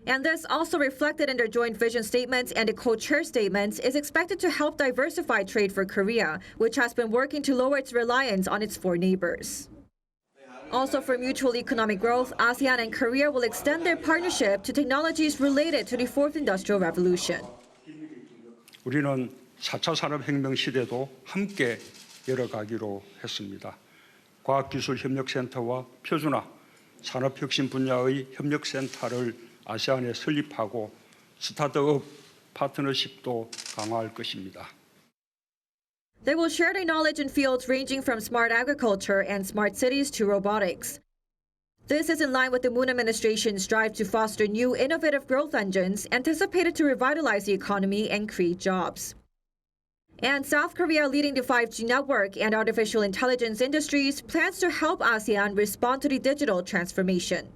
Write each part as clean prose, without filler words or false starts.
And this, also reflected in their joint vision statements and the co-chair statements, is expected to help diversify trade for Korea, which has been working to lower its reliance on its four neighbors. Also, for mutual economic growth, ASEAN and Korea will extend their partnership to technologies related to the Fourth Industrial Revolution. 우리는 4차 산업혁명 시대도 함께 열어가기로 했습니다. 과학기술협력센터와 표준화, 산업혁신 분야의 협력센터를 아세안에 설립하고 스타트업 파트너십도 강화할 것입니다. They will share their knowledge in fields ranging from smart agriculture and smart cities to robotics. This is in line with the Moon administration's drive to foster new innovative growth engines anticipated to revitalize the economy and create jobs. And South Korea, leading the 5G network and artificial intelligence industries, plans to help ASEAN respond to the digital transformation.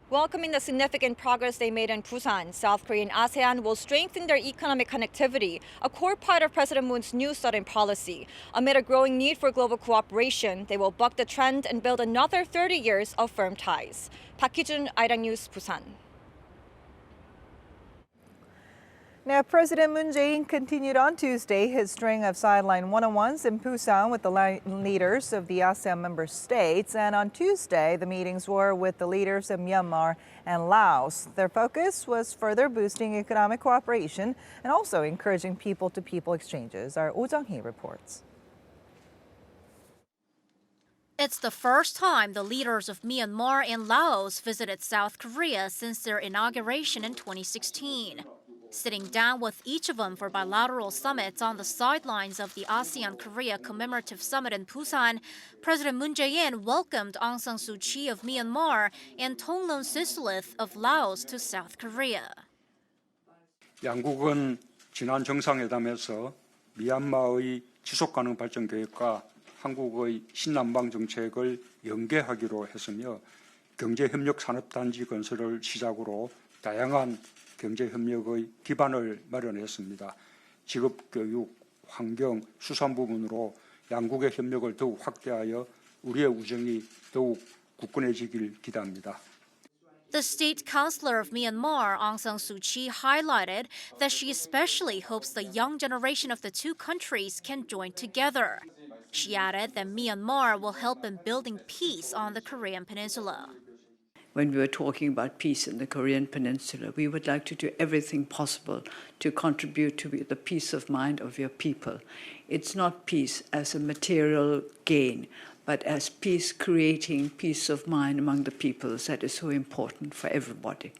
Welcoming the significant progress they made in Busan, South Korea and ASEAN will strengthen their economic connectivity, a core part of President Moon's New Southern policy. Amid a growing need for global cooperation, they will buck the trend and build another 30 years of firm ties. Park Hee-jun, Arirang News, Busan. Now, President Moon Jae-in continued on Tuesday his string of sideline one-on-ones in Busan with the leaders of the ASEAN member states. And on Tuesday, the meetings were with the leaders of Myanmar and Laos. Their focus was further boosting economic cooperation and also encouraging people-to-people exchanges. Our Oh Jung-hee reports. It's the first time the leaders of Myanmar and Laos visited South Korea since their inauguration in 2016. Sitting down with each of them for bilateral summits on the sidelines of the ASEAN-KOREA Commemorative Summit in Busan, President Moon Jae-in welcomed Aung San Suu Kyi of Myanmar and Thongloun Sisoulith of Laos to South Korea. 양국은 지난 정상회담에서 미얀마의 지속가능 발전 계획과 한국의 신남방 정책을 연계하기로 했으며 경제협력 산업단지 건설을 시작으로 다양한 경제협력의 기반을 마련했습니다. 직업교육, 환경, 수산 부분으로 양국의 협력을 더욱 확대하여 우리의 우정이 더욱 굳건해지길 기대합니다. The state councillor of Myanmar, Aung San Suu Kyi, highlighted that she especially hopes the young generation of the two countries can join together. She added that Myanmar will help in building peace on the Korean peninsula. When we were talking about peace in the Korean peninsula, we would like to do everything possible to contribute to the peace of mind of your people. It's not peace as a material gain, but as peace creating peace of mind among the peoples that is so important for everybody.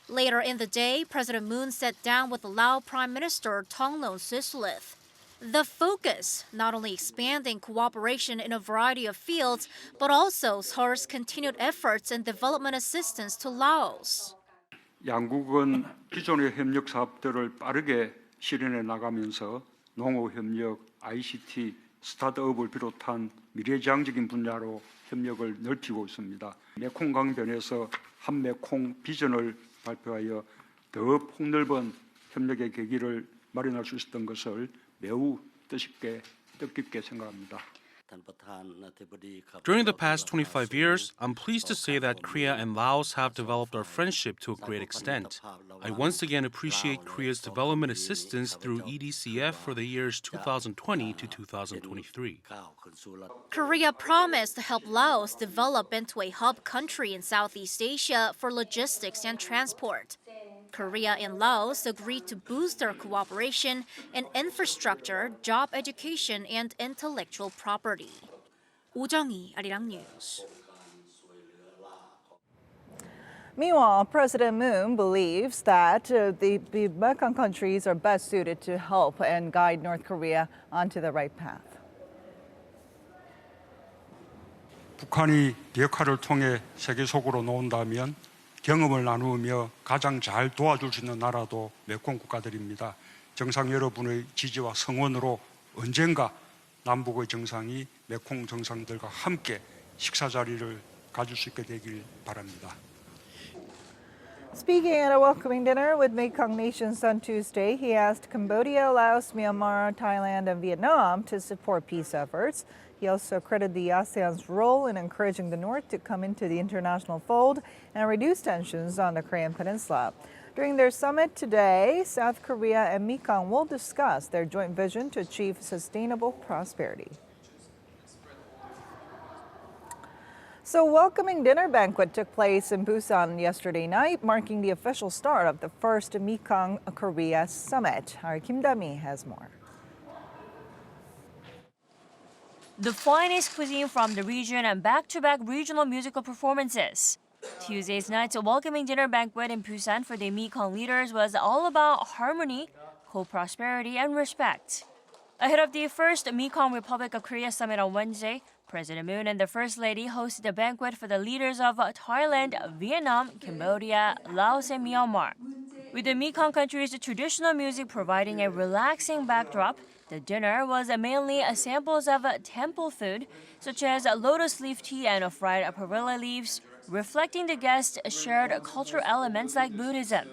Later in the day, President Moon sat down with the Lao Prime Minister Thongloun Sisoulith. The focus, not only expanding cooperation in a variety of fields, but also Seoul's continued efforts in development assistance to Laos. 양국은 기존의 협력 사업들을 빠르게 실현해 나가면서 농업협력, ICT, 스타트업을 비롯한 미래지향적인 분야로 협력을 넓히고 있습니다. 메콩강변에서 한메콩 비전을 발표하여 더 폭넓은 협력의 계기를 마련할 수 있었던 것을 매우 뜻깊게 생각합니다. During the past 25 years, I'm pleased to say that Korea and Laos have developed our friendship to a great extent. I once again appreciate Korea's development assistance through EDCF for the years 2020 to 2023. Korea promised to help Laos develop into a hub country in Southeast Asia for logistics and transport. Korea and Laos agreed to boost their cooperation in infrastructure, job education, and intellectual property. Oh Jung-hee, Arirang News. Meanwhile, President Moon believes that the Mekong countries are best suited to help and guide North Korea onto the right path. 북한이 비핵화를 통해 세계 속으로 놓은다면 경험을 나누며 가장 잘 도와줄 수 있는 나라도 메콩 국가들입니다. 정상 여러분의 지지와 성원으로 언젠가 남북의 정상이 메콩 정상들과 함께 식사 자리를 가질 수 있게 되길 바랍니다. Speaking at a welcoming dinner with Mekong nations on Tuesday, he asked Cambodia, Laos, Myanmar, Thailand, and Vietnam to support peace efforts. He also credited the ASEAN's role in encouraging the North to come into the international fold and reduce tensions on the Korean Peninsula. During their summit today, South Korea and Mekong will discuss their joint vision to achieve sustainable prosperity. So, welcoming dinner banquet took place in Busan yesterday night, marking the official start of the first Mekong-Korea Summit. Our Kim Da-mi has more. The finest cuisine from the region and back-to-back regional musical performances. Tuesday's night's welcoming dinner banquet in Busan for the Mekong leaders was all about harmony, co-prosperity, and respect. Ahead of the first Mekong Republic of Korea Summit on Wednesday, President Moon and the First Lady hosted a banquet for the leaders of Thailand, Vietnam, Cambodia, Laos, and Myanmar. With the Mekong countries' traditional music providing a relaxing backdrop, the dinner was mainly samples of temple food, such as lotus leaf tea and fried perilla leaves, reflecting the guests' shared cultural elements like Buddhism.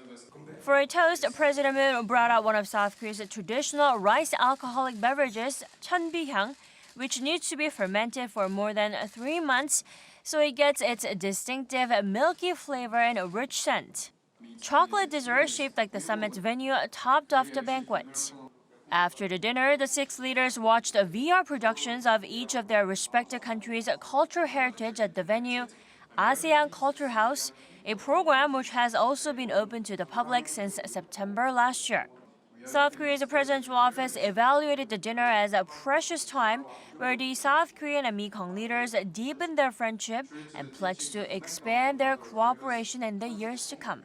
For a toast, President Moon brought out one of South Korea's traditional rice alcoholic beverages, chunbihyang, which needs to be fermented for more than 3 months, so it gets its distinctive milky flavor and rich scent. Chocolate dessert shaped like the summit's venue topped off the banquet. After the dinner, the 6 leaders watched VR productions of each of their respective countries' cultural heritage at the venue, ASEAN Culture House, a program which has also been open to the public since September last year. South Korea's presidential office evaluated the dinner as a precious time where the South Korean and Mekong leaders deepened their friendship and pledged to expand their cooperation in the years to come.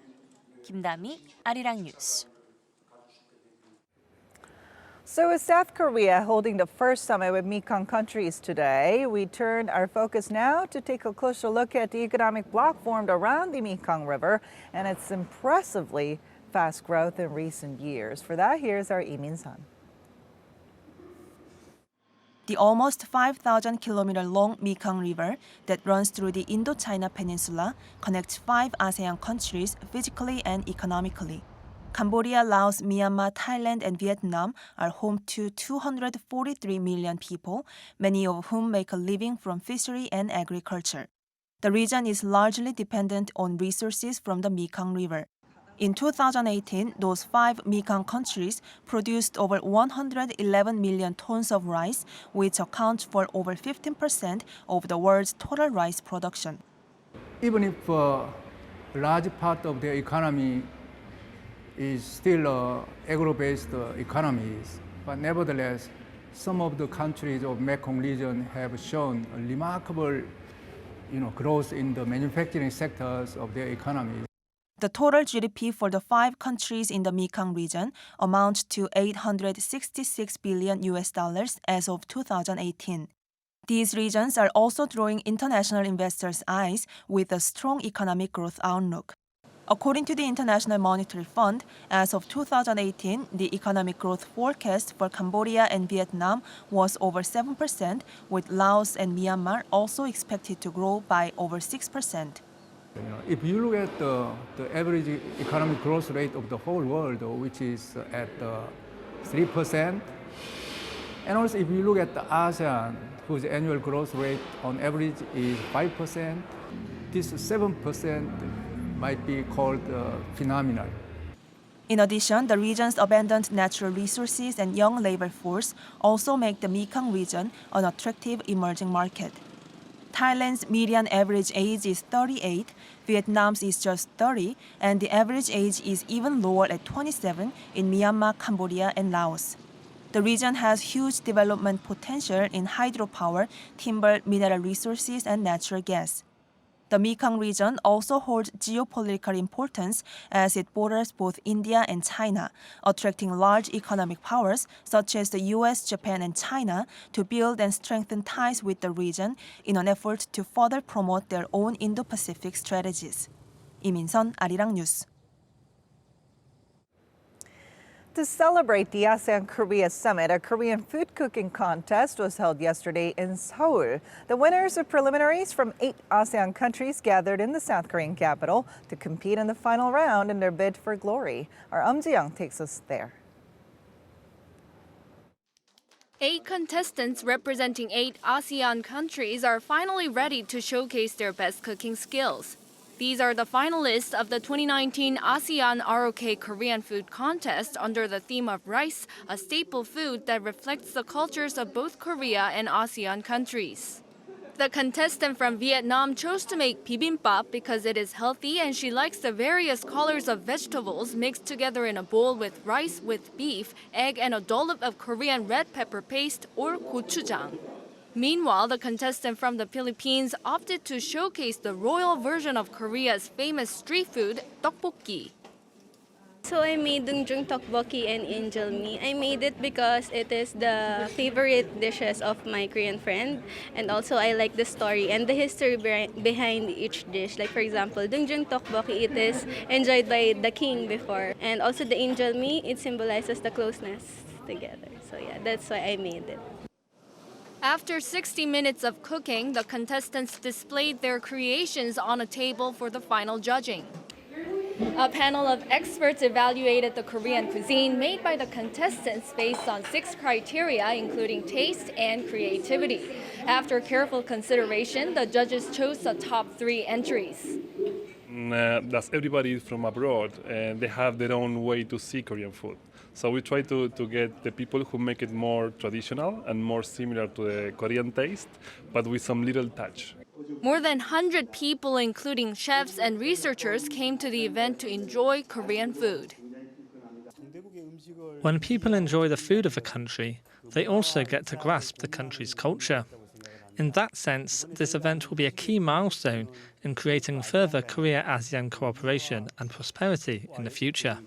Kim Da-mi, Arirang News. So with South Korea holding the first summit with Mekong countries today, we turn our focus now to take a closer look at the economic bloc formed around the Mekong River and its impressively fast growth in recent years. For that, here's our Lee Min-sun. The almost 5,000-kilometer-long Mekong River that runs through the Indochina Peninsula connects 5 ASEAN countries physically and economically. Cambodia, Laos, Myanmar, Thailand, and Vietnam are home to 243 million people, many of whom make a living from fishery and agriculture. The region is largely dependent on resources from the Mekong River. In 2018, those 5 Mekong countries produced over 111 million tons of rice, which accounts for over 15% of the world's total rice production. Even if a large part of their economy is still agro-based economies, but nevertheless, some of the countries of Mekong region have shown a remarkable growth in the manufacturing sectors of their economy. The total GDP for the 5 countries in the Mekong region amounts to $866 billion as of 2018. These regions are also drawing international investors' eyes with a strong economic growth outlook. According to the International Monetary Fund, as of 2018, the economic growth forecast for Cambodia and Vietnam was over 7%, with Laos and Myanmar also expected to grow by over 6%. If you look at the average economic growth rate of the whole world, which is at 3%, and also if you look at the ASEAN, whose annual growth rate on average is 5%, this 7% might be called phenomenal. In addition, the region's abundant natural resources and young labor force also make the Mekong region an attractive emerging market. Thailand's median average age is 38, Vietnam's is just 30, and the average age is even lower at 27 in Myanmar, Cambodia, and Laos. The region has huge development potential in hydropower, timber, mineral resources, and natural gas. The Mekong region also holds geopolitical importance as it borders both India and China, attracting large economic powers such as the US, Japan, and China to build and strengthen ties with the region in an effort to further promote their own Indo-Pacific strategies. Lee Min-sun, Arirang News. To celebrate the ASEAN-KOREA Summit, a Korean food cooking contest was held yesterday in Seoul. The winners of preliminaries from 8 ASEAN countries gathered in the South Korean capital to compete in the final round in their bid for glory. Our Ji-young takes us there. 8 contestants representing 8 ASEAN countries are finally ready to showcase their best cooking skills. These are the finalists of the 2019 ASEAN ROK Korean Food Contest under the theme of rice, a staple food that reflects the cultures of both Korea and ASEAN countries. The contestant from Vietnam chose to make bibimbap because it is healthy and she likes the various colors of vegetables mixed together in a bowl with rice with beef, egg, and a dollop of Korean red pepper paste or gochujang. Meanwhile, the contestant from the Philippines opted to showcase the royal version of Korea's famous street food, tteokbokki. So I made doenjang tteokbokki and int'l. I made it because it is the favorite dishes of my Korean friend, and also I like the story and the history behind each dish. Like for example, doenjang tteokbokki, it is enjoyed by the king before, and also the int'l, it symbolizes the closeness together. So yeah, that's why I made it. After 60 minutes of cooking, the contestants displayed their creations on a table for the final judging. A panel of experts evaluated the Korean cuisine made by the contestants based on 6 criteria, including taste and creativity. After careful consideration, the judges chose the top 3 entries. That's everybody from abroad, and they have their own way to see Korean food. So we try to get the people who make it more traditional and more similar to the Korean taste, but with some little touch. More than 100 people, including chefs and researchers, came to the event to enjoy Korean food. When people enjoy the food of a country, they also get to grasp the country's culture. In that sense, this event will be a key milestone in creating further Korea-ASEAN cooperation and prosperity in the future.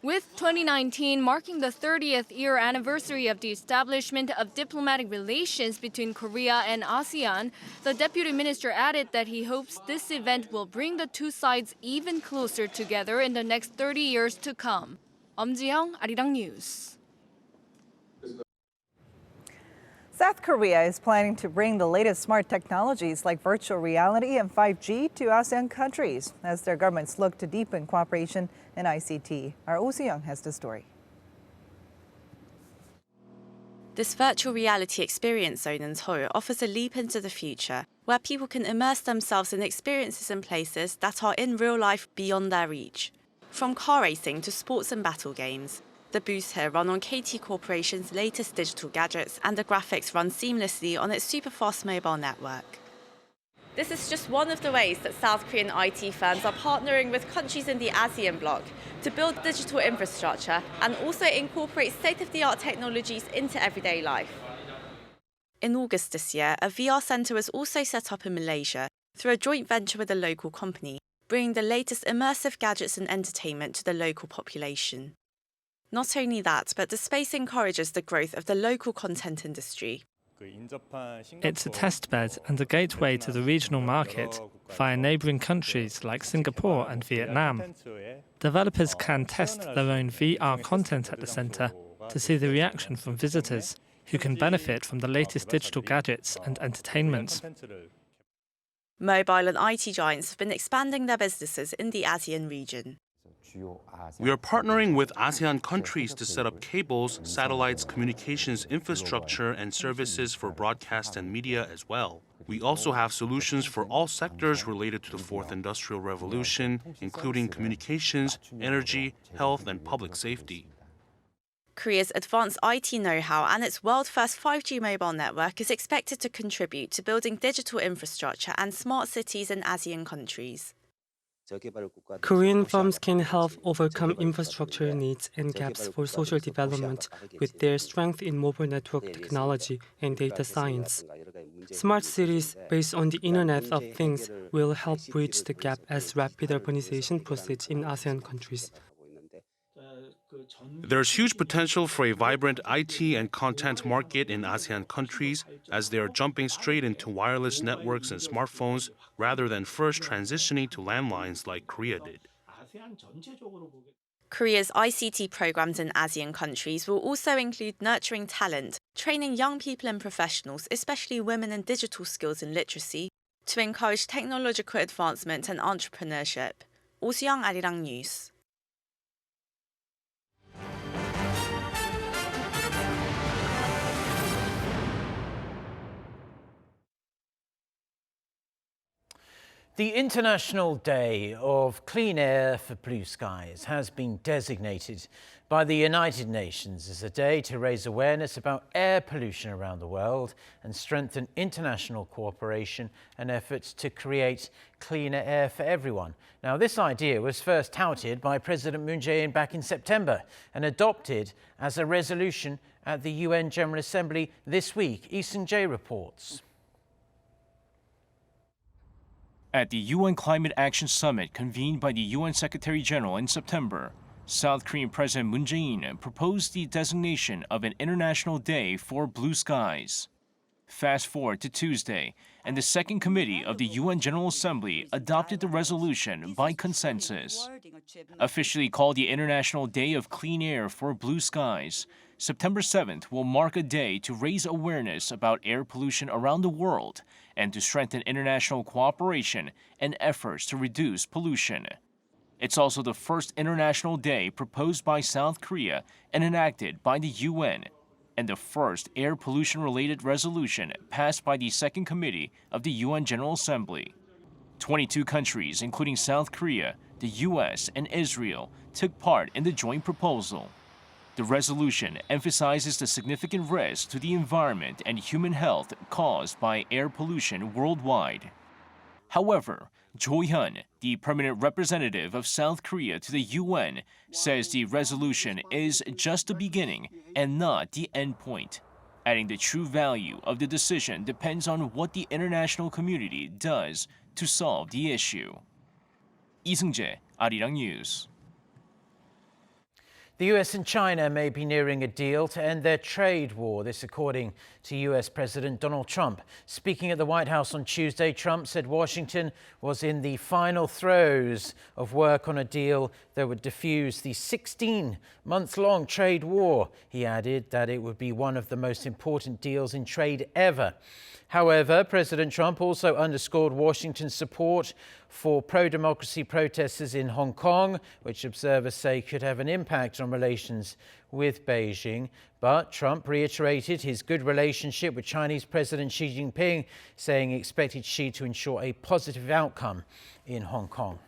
With 2019 marking the 30th year anniversary of the establishment of diplomatic relations between Korea and ASEAN, the deputy minister added that he hopes this event will bring the two sides even closer together in the next 30 years to come. Ji-young, Arirang News. South Korea is planning to bring the latest smart technologies like virtual reality and 5G to ASEAN countries as their governments look to deepen cooperation in ICT. Our Oh Soo-young has the story. This virtual reality experience zone in Seoul offers a leap into the future, where people can immerse themselves in experiences and places that are in real life beyond their reach. From car racing to sports and battle games, the booths here run on KT Corporation's latest digital gadgets, and the graphics run seamlessly on its super-fast mobile network. This is just one of the ways that South Korean IT firms are partnering with countries in the ASEAN bloc to build digital infrastructure and also incorporate state-of-the-art technologies into everyday life. In August this year, a VR centre was also set up in Malaysia through a joint venture with a local company, bringing the latest immersive gadgets and entertainment to the local population. Not only that, but the space encourages the growth of the local content industry. It's a testbed and a gateway to the regional market via neighbouring countries like Singapore and Vietnam. Developers can test their own VR content at the centre to see the reaction from visitors, who can benefit from the latest digital gadgets and entertainment. Mobile and IT giants have been expanding their businesses in the ASEAN region. We are partnering with ASEAN countries to set up cables, satellites, communications infrastructure, and services for broadcast and media as well. We also have solutions for all sectors related to the Fourth Industrial Revolution, including communications, energy, health, and public safety. Korea's advanced IT know-how and its world-first 5G mobile network is expected to contribute to building digital infrastructure and smart cities in ASEAN countries. Korean firms can help overcome infrastructure needs and gaps for social development with their strength in mobile network technology and data science. Smart cities based on the Internet of Things will help bridge the gap as rapid urbanization proceeds in ASEAN countries. There's huge potential for a vibrant IT and content market in ASEAN countries, as they are jumping straight into wireless networks and smartphones rather than first transitioning to landlines like Korea did. Korea's ICT programs in ASEAN countries will also include nurturing talent, training young people and professionals, especially women in digital skills and literacy, to encourage technological advancement and entrepreneurship. Oh Soo-young, Arirang News. The International Day of Clean Air for Blue Skies has been designated by the United Nations as a day to raise awareness about air pollution around the world and strengthen international cooperation and efforts to create cleaner air for everyone. Now, this idea was first touted by President Moon Jae-in back in September and adopted as a resolution at the UN General Assembly this week. Lee Seung-jae reports. At the UN Climate Action Summit convened by the UN Secretary-General in September, South Korean President Moon Jae-in proposed the designation of an International Day for Blue Skies. Fast forward to Tuesday, and the Second Committee of the UN General Assembly adopted the resolution by consensus. Officially called the International Day of Clean Air for Blue Skies, September 7th will mark a day to raise awareness about air pollution around the world and to strengthen international cooperation and efforts to reduce pollution. It's also the first International Day proposed by South Korea and enacted by the UN, and the first air pollution-related resolution passed by the Second Committee of the UN General Assembly. 22 countries, including South Korea, the US, and Israel, took part in the joint proposal. The resolution emphasizes the significant risk to the environment and human health caused by air pollution worldwide. However, Jo Hyun, the permanent representative of South Korea to the UN, says the resolution is just the beginning and not the end point, adding the true value of the decision depends on what the international community does to solve the issue. Lee Seung-jae, Arirang News. The US and China may be nearing a deal to end their trade war, this according to US President Donald Trump. Speaking at the White House on Tuesday, Trump said Washington was in the final throes of work on a deal that would defuse the 16-month-long trade war. He added that it would be one of the most important deals in trade ever. However, President Trump also underscored Washington's support for pro-democracy protesters in Hong Kong, which observers say could have an impact on relations with Beijing. But Trump reiterated his good relationship with Chinese President Xi Jinping, saying he expected Xi to ensure a positive outcome in Hong Kong.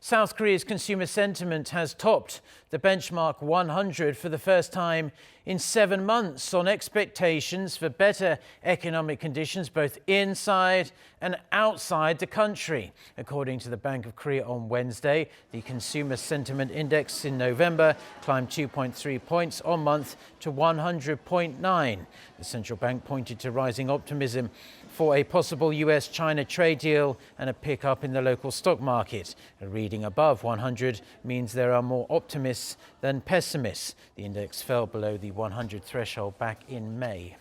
South Korea's consumer sentiment has topped the benchmark 100 for the first time in 7 months on expectations for better economic conditions both inside and outside the country. According to the Bank of Korea on Wednesday, the consumer sentiment index in November climbed 2.3 points on month to 100.9. The central bank pointed to rising optimism for a possible US-China trade deal and a pickup in the local stock market. A reading above 100 means there are more optimists than pessimists. The index fell below the 100 threshold back in May.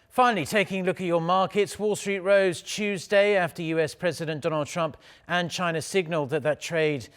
Finally, taking a look at your markets, Wall Street rose Tuesday after US President Donald Trump and China signaled that trade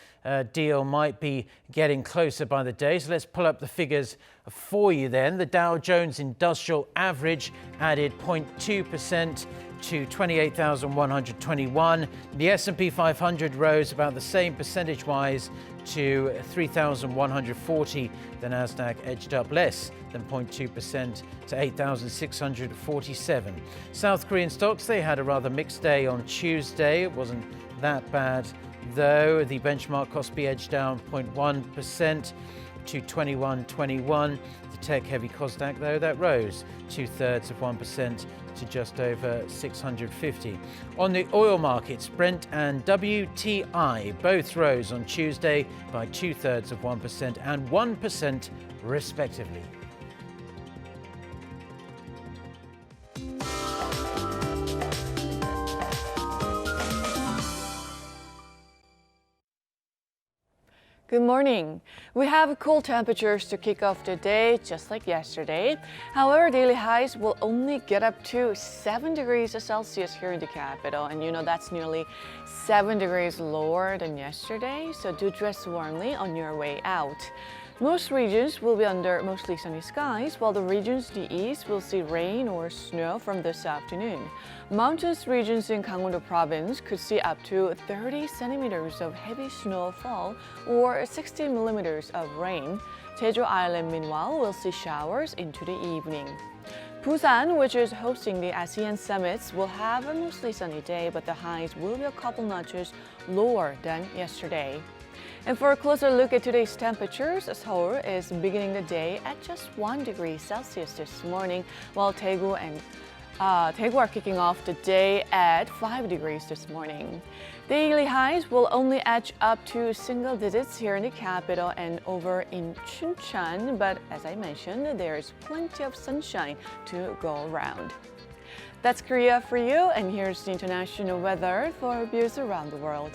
deal might be getting closer by the day. So let's pull up the figures for you then. The Dow Jones Industrial Average added 0.2% to 28,121. The S&P 500 rose about the same percentage-wise to 3,140. The Nasdaq edged up less than 0.2% to 8,647. South Korean stocks, they had a rather mixed day on Tuesday. It wasn't that bad, though. The benchmark Kospi edged down 0.1% to 2121. The tech-heavy Kosdaq, though, that rose 0.2% to just over 650. On the oil markets, Brent and WTI both rose on Tuesday by 0.2% and 1% respectively. Good morning. We have cool temperatures to kick off the day, just like yesterday. However, daily highs will only get up to 7 degrees Celsius here in the capital. And you know that's nearly 7 degrees lower than yesterday, so do dress warmly on your way out. Most regions will be under mostly sunny skies, while the regions to the east will see rain or snow from this afternoon. Mountainous regions in Gangwon-do province could see up to 30 centimeters of heavy snowfall or 60 millimeters of rain. Jeju Island, meanwhile, will see showers into the evening. Busan, which is hosting the ASEAN summits, will have a mostly sunny day, but the highs will be a couple notches lower than yesterday. And for a closer look at today's temperatures, Seoul is beginning the day at just 1 degree Celsius this morning, while Daegu are kicking off the day at 5 degrees this morning. Daily highs will only edge up to single digits here in the capital and over in Chuncheon, but as I mentioned, there's plenty of sunshine to go around. That's Korea for you, and here's the international weather for views around the world.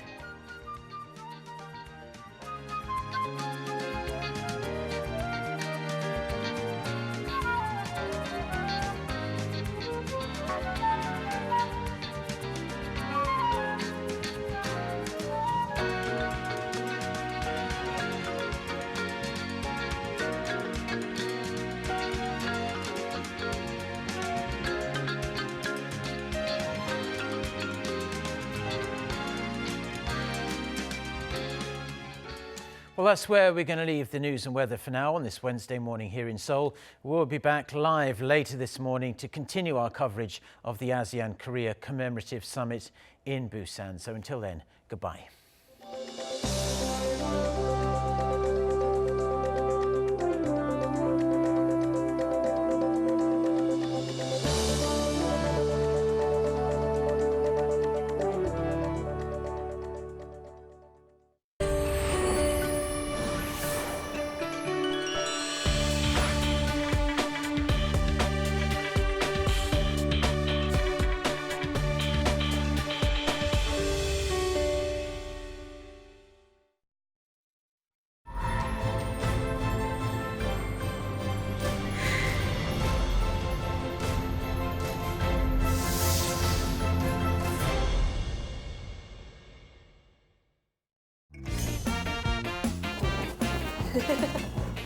Well, that's where we're going to leave the news and weather for now on this Wednesday morning here in Seoul. We'll be back live later this morning to continue our coverage of the ASEAN-KOREA Commemorative Summit in Busan. So until then, goodbye.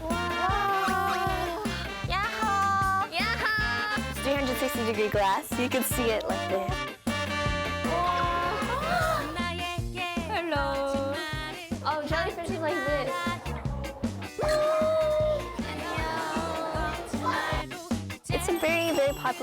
Wow! Yahoo! Yahoo! It's 360-degree glass. You can see it like this.